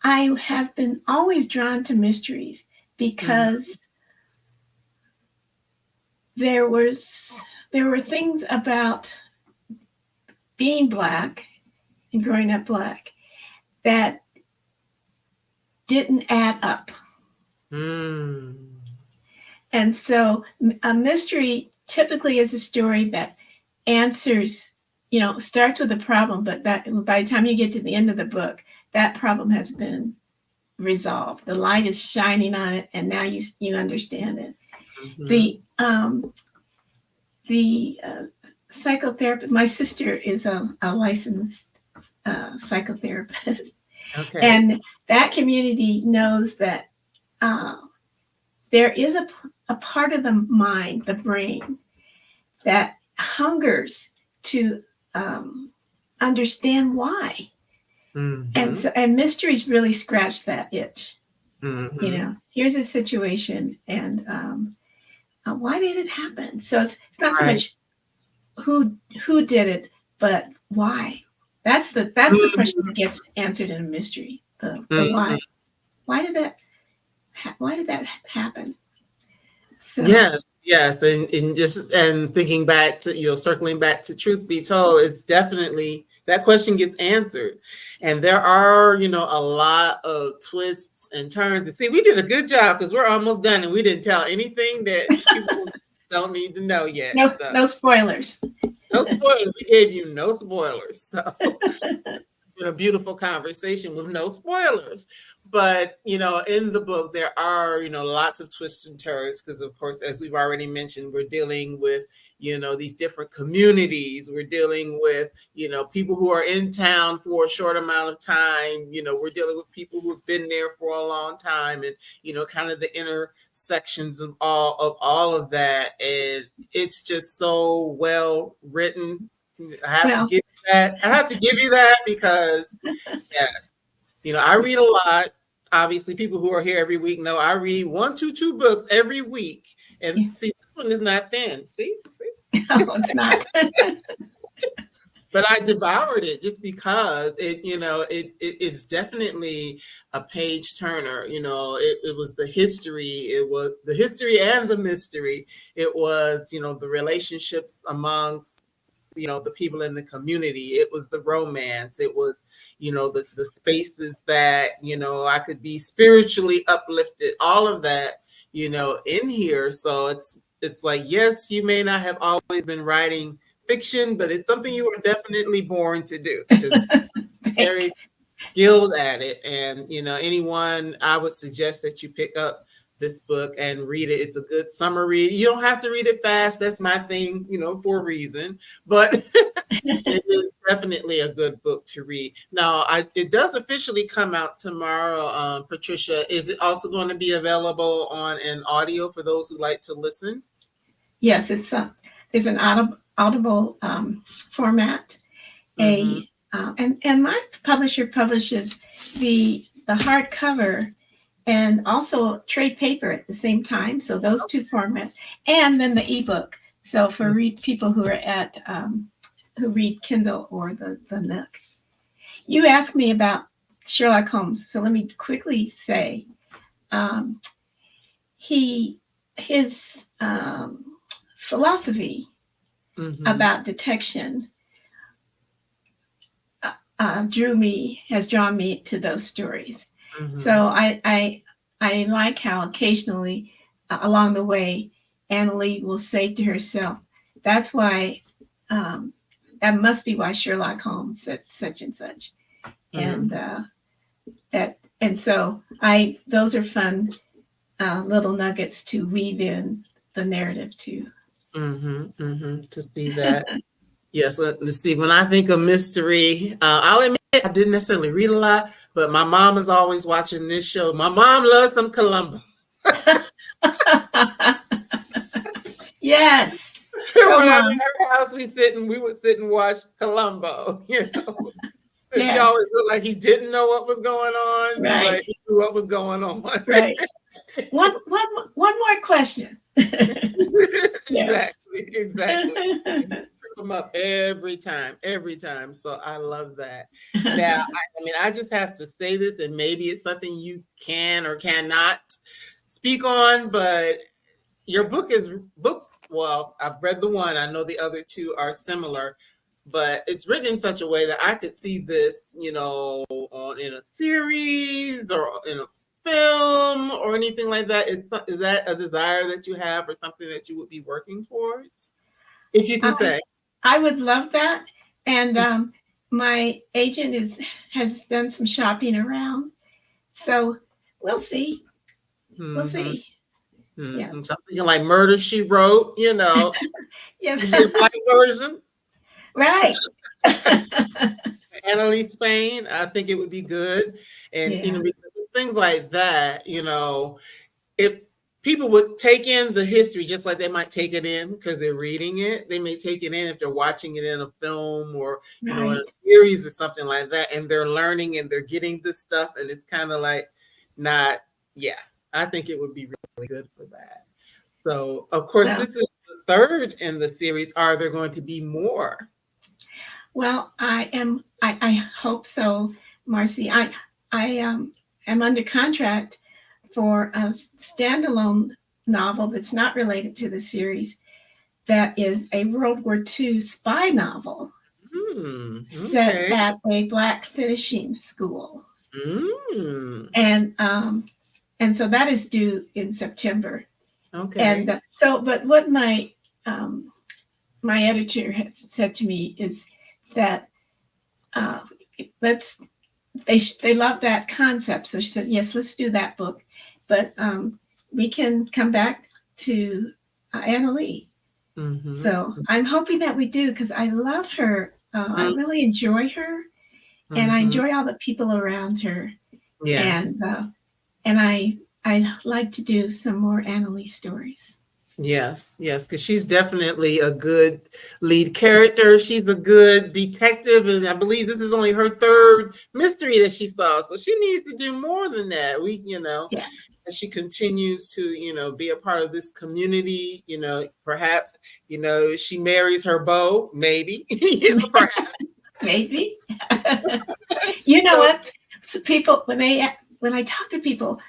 Speaker 2: I have been always drawn to mysteries because there were things about being Black and growing up Black that didn't add up. And so a mystery typically is a story that answers, starts with a problem, but by the time you get to the end of the book, that problem has been resolved. The light is shining on it, and now you understand it. The psychotherapist, my sister is a licensed psychotherapist. Okay. And that community knows that there is a part of the mind, the brain, that hungers to understand why. And mysteries really scratch that itch. Here's a situation, and why did it happen? So it's not so much who did it, but why. That's the question that gets answered in a mystery. The why. Why did that happen? So,
Speaker 1: yes, and thinking back to circling back to Truth Be Told is definitely that question gets answered. And there are, a lot of twists and turns. And see, we did a good job because we're almost done and we didn't tell anything that people don't need to know yet.
Speaker 2: No,
Speaker 1: So
Speaker 2: no spoilers.
Speaker 1: no spoilers. We gave you no spoilers. So been a beautiful conversation with no spoilers. But, in the book, there are, lots of twists and turns because, of course, as we've already mentioned, we're dealing with, these different communities. We're dealing with, people who are in town for a short amount of time. We're dealing with people who have been there for a long time and, kind of the intersections of all of that. And it's just so well written. I have to give that. I have to give you that because, yes, I read a lot. Obviously, people who are here every week know I read 1 to 2 books every week. And see, this one is not thin. See?
Speaker 2: No, it's not.
Speaker 1: But I devoured it just because it's definitely a page turner. It was the history. It was the history and the mystery. It was, the relationships amongst the people in the community. It was the romance. It was, the spaces that, I could be spiritually uplifted, all of that, in here. So it's like, yes, you may not have always been writing fiction, but it's something you were definitely born to do because very skilled at it. And, anyone, I would suggest that you pick up this book and read it. It's a good summary. You don't have to read it fast. That's my thing, for a reason. But it is definitely a good book to read. Now, it does officially come out tomorrow, Patricia. Is it also going to be available on an audio for those who like to listen?
Speaker 2: Yes, there's an audible format. And my publisher publishes the hardcover and also trade paper at the same time. So those two formats, and then the ebook. So for people who are who read Kindle or the Nook. You asked me about Sherlock Holmes, so let me quickly say, his philosophy about detection has drawn me to those stories. So I like how occasionally along the way, Annalee will say to herself, that's why, that must be why Sherlock Holmes said such and such. And so those are fun little nuggets to weave in the narrative too.
Speaker 1: To see that. Yes, let's see. When I think of mystery, I'll admit I didn't necessarily read a lot, but my mom is always watching this show. My mom loves some Columbo.
Speaker 2: Yes.
Speaker 1: When I'm in her house, we would sit and watch Columbo. He always looked like he didn't know what was going on, but he knew what was going on.
Speaker 2: Right. One more question.
Speaker 1: Exactly. Them up every time. So I love that. Now, I just have to say this, and maybe it's something you can or cannot speak on, but your books. Well, I've read the one. I know the other two are similar, but it's written in such a way that I could see this, in a series or in a film or anything like that. Is that a desire that you have or something that you would be working towards? If you can say.
Speaker 2: I would love that. And my agent has done some shopping around. So we'll see. We'll see.
Speaker 1: Yeah. Something like Murder, She Wrote,
Speaker 2: Yeah.
Speaker 1: The black version.
Speaker 2: Right.
Speaker 1: Annalee Spain, I think it would be good. And, because things like that, if people would take in the history just like they might take it in because they're reading it. They may take it in if they're watching it in a film or, in a series or something like that. And they're learning and they're getting this stuff. And it's kind of like I think it would be really good for that. So, of course, this is the third in the series. Are there going to be more?
Speaker 2: Well, I hope so, Marcy. I am under contract for a standalone novel that's not related to the series, that is a World War II spy novel. set
Speaker 1: Okay.
Speaker 2: at a Black finishing school.
Speaker 1: Mm,
Speaker 2: And so that is due in September.
Speaker 1: okay.
Speaker 2: And but what um, my editor has said to me is that uh, let's they love that concept. So she said, yes, let's do that book, but we can come back to Annalee.
Speaker 1: Mm-hmm.
Speaker 2: So I'm hoping that we do because I love her. I really enjoy her, and I
Speaker 1: Mm-hmm.
Speaker 2: enjoy all the people around her.
Speaker 1: Yes.
Speaker 2: And I like to do some more Annalee stories.
Speaker 1: Yes, yes, because she's definitely a good lead character. She's a good detective, and I believe this is only her third mystery that she solved. So she needs to do more than that.
Speaker 2: Yeah,
Speaker 1: As she continues to, be a part of this community, perhaps, she marries her beau, maybe, perhaps.
Speaker 2: maybe. You know
Speaker 1: So,
Speaker 2: what? So people when I talk to people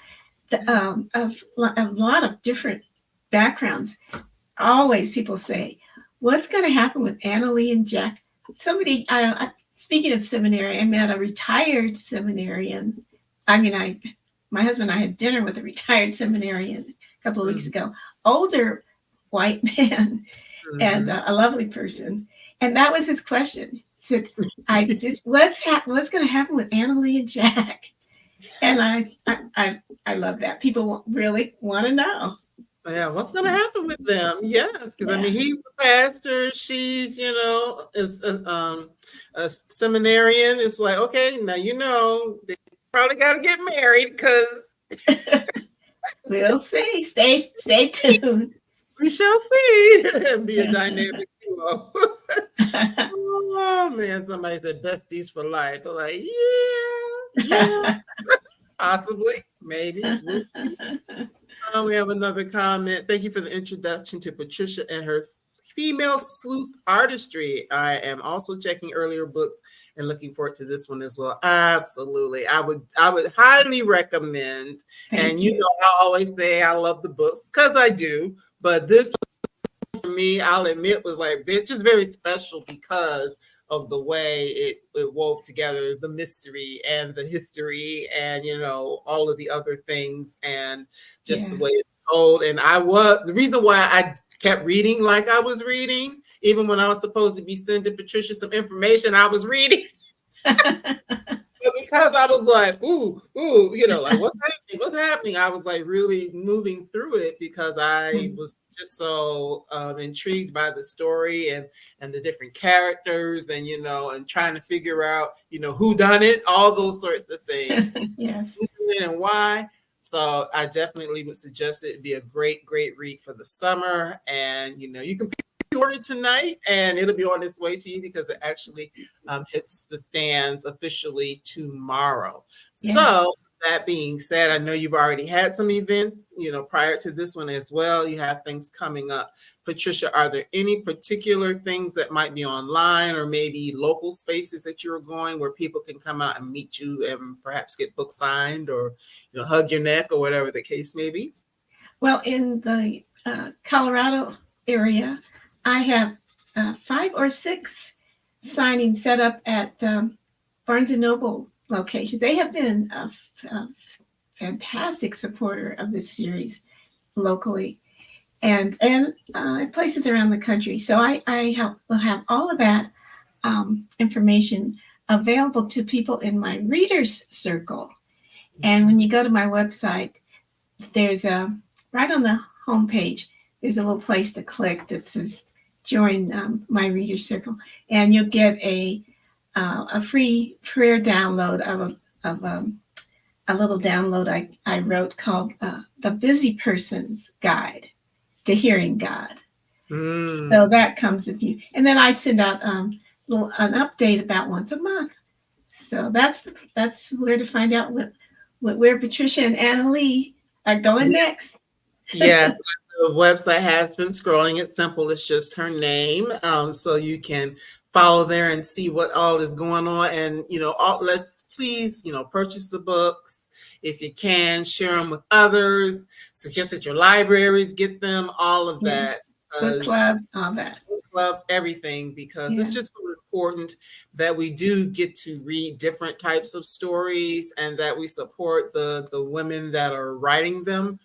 Speaker 2: of a lot of different backgrounds, always people say, "What's going to happen with Annalee and Jack?" Somebody, speaking of seminary, I met a retired seminarian. I mean, my husband and I had dinner with a retired seminarian a couple of weeks
Speaker 1: mhm,
Speaker 2: ago. Older white man and
Speaker 1: mhm.
Speaker 2: a lovely person, and that was his question. He said, "I just what's going to happen with Annalee and Jack?" And I love that. People really want to know.
Speaker 1: Yeah, what's gonna happen with them? Yes, because I
Speaker 2: Yeah.
Speaker 1: mean, he's a pastor. She's, is a seminarian. It's like, okay, now they probably got to get married because
Speaker 2: We'll see. Stay tuned.
Speaker 1: we shall see and be a dynamic duo. Oh man, somebody said besties for life. I'm like, yeah, possibly, maybe. We'll see. We have another comment. Thank you for the introduction to Patricia and her female sleuth artistry. I am also checking earlier books and looking forward to this one as well. Absolutely. I would highly recommend. And
Speaker 2: Thank you.
Speaker 1: I always say I love the books because I do, but this for me, I'll admit, was like just very special because of the way it wove together the mystery and the history and all of the other things and just the
Speaker 2: Yeah.
Speaker 1: way it's told. And the reason why I kept reading like I was reading, even when I was supposed to be sending Patricia some information, I was reading. But because I was like, ooh, like what's happening? What's happening? I was like really moving through it because I was just so intrigued by the story and the different characters and trying to figure out who done it, all those sorts of things,
Speaker 2: Yes.
Speaker 1: who did it and why. So I definitely would suggest it be a great read for the summer, and you can order tonight and it'll be on its way to you because it actually hits the stands officially tomorrow.
Speaker 2: Yes.
Speaker 1: So that being said, I know you've already had some events prior to this one as well. You have things coming up. Patricia, are there any particular things that might be online or maybe local spaces that you're going where people can come out and meet you and perhaps get book signed or hug your neck or whatever the case may be?
Speaker 2: Well, in the Colorado area, I have 5 or 6 signings set up at Barnes and Noble location. They have been a fantastic supporter of this series locally and places around the country. So will have all of that information available to people in my readers circle. And when you go to my website, there's right on the homepage, there's a little place to click that says join my reader circle, and you'll get a free prayer download of a little download I wrote called the Busy Person's Guide to Hearing God. So that comes with you, and then I send out an update about once a month. So that's where to find out where Patricia and Annalee are going next.
Speaker 1: Yes, the website has been scrolling. It's simple. It's just her name. So you can follow there and see what all is going on. And, let's please, purchase the books. If you can, share them with others. Suggest at your libraries, get them, all of
Speaker 2: Yeah,
Speaker 1: that.
Speaker 2: book
Speaker 1: Because
Speaker 2: club, all that.
Speaker 1: book clubs, everything, because it's
Speaker 2: Yeah,
Speaker 1: just so important that we do get to read different types of stories and that we support the women that are writing them,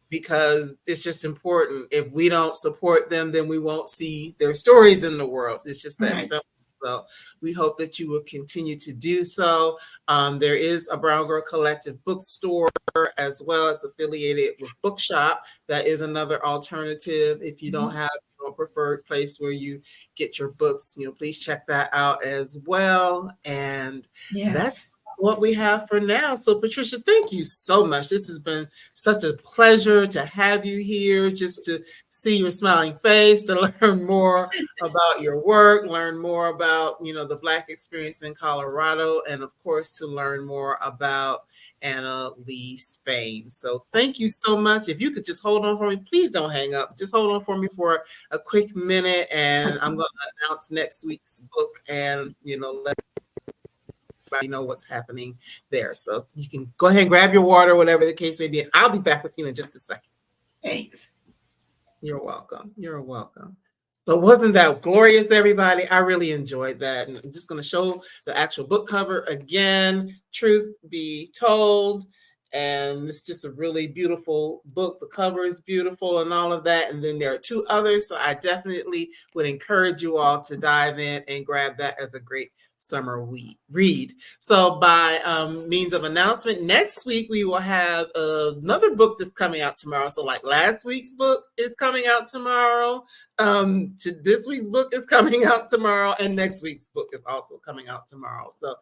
Speaker 1: because it's just important. If we don't support them, then we won't see their stories in the world. It's just that
Speaker 2: Right.
Speaker 1: simple. So we hope that you will continue to do so. There is a Brown Girl Collective bookstore as well as affiliated with Bookshop. That is another alternative. If you don't have a preferred place where you get your books, please check that out as well. And
Speaker 2: Yes.
Speaker 1: that's what we have for now. So Patricia, thank you so much. This has been such a pleasure to have you here, just to see your smiling face, to learn more about your work, learn more about, the Black experience in Colorado, and of course, to learn more about Annalee Spain. So thank you so much. If you could just hold on for me, please don't hang up. Just hold on for me for a quick minute, and I'm going to announce next week's book and, let everybody know what's happening there. So you can go ahead and grab your water, whatever the case may be. And I'll be back with you in just a second.
Speaker 2: Thanks.
Speaker 1: You're welcome. You're welcome. So wasn't that glorious, everybody? I really enjoyed that. And I'm just going to show the actual book cover again. Truth Be Told. And it's just a really beautiful book. The cover is beautiful and all of that. And then there are two others. So I definitely would encourage you all to dive in and grab that as a great summer read. So by means of announcement, next week we will have another book that's coming out tomorrow. So like last week's book is coming out tomorrow. This week's book is coming out tomorrow, and next week's book is also coming out tomorrow. So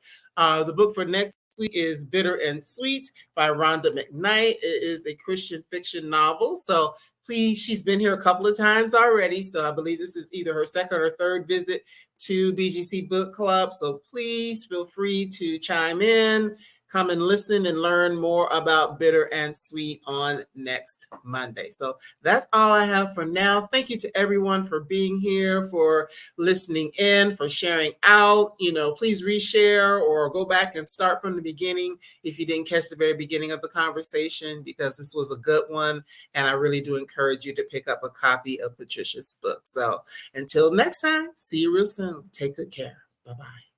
Speaker 1: the book for next week is Bitter and Sweet by Rhonda McKnight. It is a Christian fiction novel. So please, she's been here a couple of times already. So I believe this is either her second or third visit to BGC Book Club. So please feel free to chime in, come and listen and learn more about Bitter and Sweet on next Monday. So that's all I have for now. Thank you to everyone for being here, for listening in, for sharing out. Please reshare or go back and start from the beginning if you didn't catch the very beginning of the conversation, because this was a good one. And I really do encourage you to pick up a copy of Patricia's book. So until next time, see you real soon. Take good care. Bye-bye.